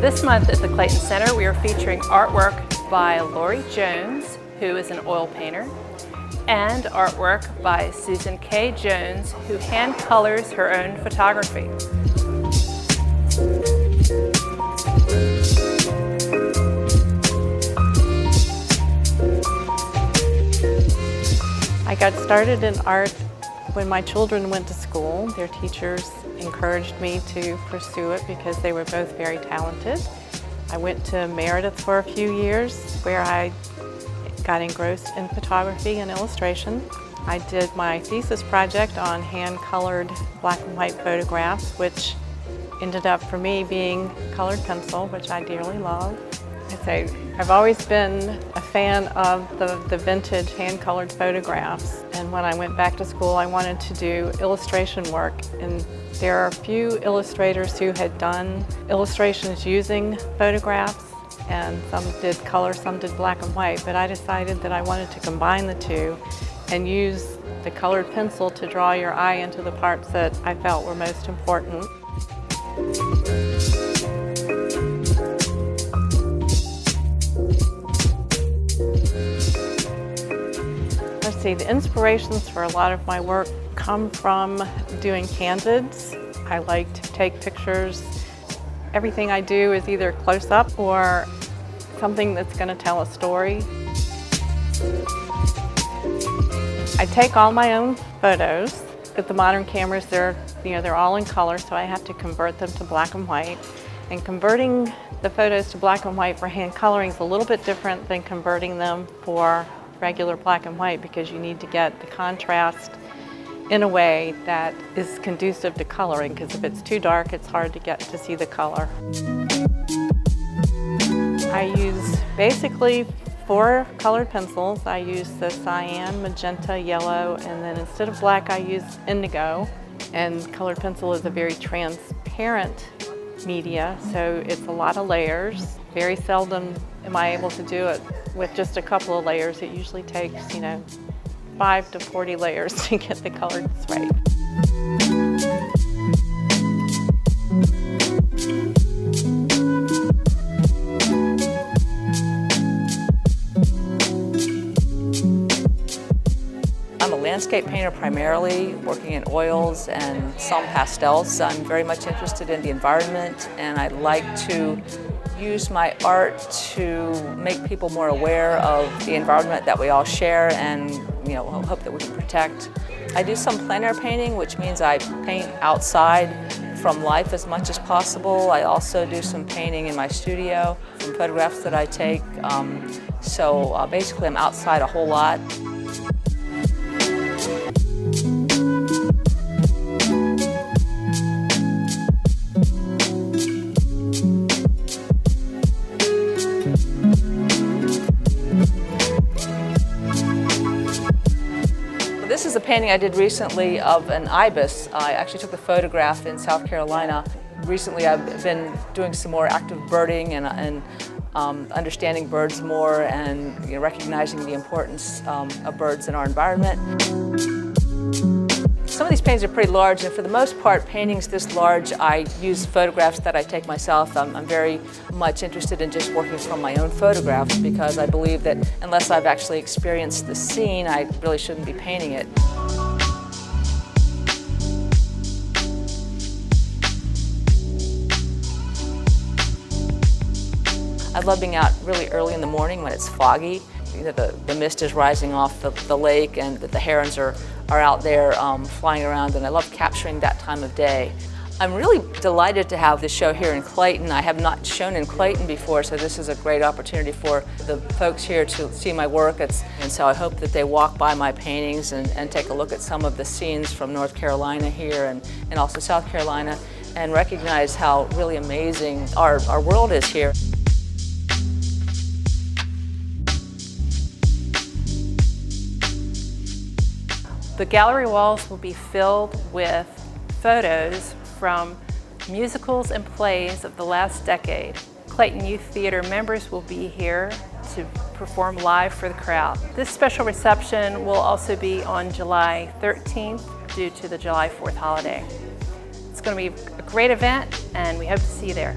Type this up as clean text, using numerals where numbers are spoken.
This month at the Clayton Center, we are featuring artwork by Lori Jones, who is an oil painter, and artwork by Susan K. Jones, who hand colors her own photography. I got started in art when my children went to school. Their teachers encouraged me to pursue it because they were both very talented. I went to Meredith for a few years where I got engrossed in photography and illustration. I did my thesis project on hand-colored black and white photographs, which ended up for me being colored pencil, which I dearly love. I've always been a fan of the vintage hand-colored photographs, and when I went back to school I wanted to do illustration work, and there are a few illustrators who had done illustrations using photographs, and some did color, some did black and white, but I decided that I wanted to combine the two and use the colored pencil to draw your eye into the parts that I felt were most important. Let's see, the inspirations for a lot of my work come from doing candids. I like to take pictures. Everything I do is either close up or something that's going to tell a story. I take all my own photos. With the modern cameras, they're all in color, so I have to convert them to black and white. And converting the photos to black and white for hand coloring is a little bit different than converting them for regular black and white, because you need to get the contrast in a way that is conducive to coloring, because if it's too dark, it's hard to get to see the color. I use basically 4 colored pencils. I use the cyan, magenta, yellow, and then instead of black I use indigo. And colored pencil is a very transparent media, so it's a lot of layers. Very seldom am I able to do it with just a couple of layers. It usually takes, 5 to 40 layers to get the colors right. I'm a landscape painter primarily, working in oils and some pastels. I'm very much interested in the environment, and I like to use my art to make people more aware of the environment that we all share, and hope that we can protect. I do some plein air painting, which means I paint outside from life as much as possible. I also do some painting in my studio from photographs that I take. So basically I'm outside a whole lot. This is a painting I did recently of an ibis. I actually took the photograph in South Carolina. Recently I've been doing some more active birding and understanding birds more, and recognizing the importance of birds in our environment. Some of these paintings are pretty large, and for the most part, paintings this large, I use photographs that I take myself. I'm very much interested in just working from my own photographs, because I believe that unless I've actually experienced the scene, I really shouldn't be painting it. I love being out really early in the morning when it's foggy. The mist is rising off the lake, and the herons are out there flying around, and I love capturing that time of day. I'm really delighted to have this show here in Clayton. I have not shown in Clayton before, so this is a great opportunity for the folks here to see my work. And so I hope that they walk by my paintings and take a look at some of the scenes from North Carolina here and also South Carolina, and recognize how really amazing our world is here. The gallery walls will be filled with photos from musicals and plays of the last decade. Clayton Youth Theater members will be here to perform live for the crowd. This special reception will also be on July 13th due to the July 4th holiday. It's going to be a great event, and we hope to see you there.